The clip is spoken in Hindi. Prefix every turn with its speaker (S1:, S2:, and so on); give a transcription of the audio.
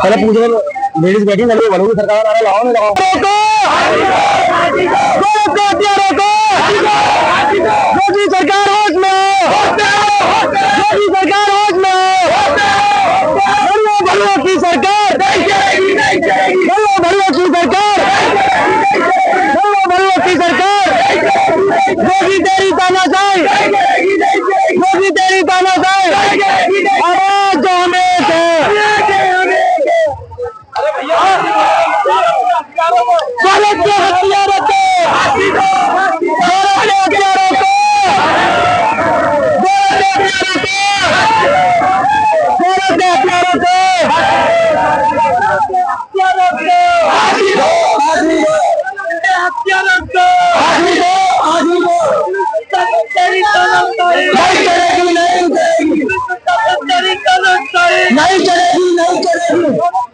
S1: पहले पूछ रहे लेडीज बैठी लगे बड़ों की सरकार आ रहा लाओ नहीं मोदी सरकार होश में, मोदी सरकार होश में, बड़ों की सरकार, बड़ों की सरकार, बड़ों की सरकार, मोदी तेरी तानाशाही, मोदी तेरी तानाशाही, आवाज जो हमें भारत के हथियारों को, भारत के हथियारों को, भारत के हथियारों को, नहीं चलेगी, नहीं चलेगी।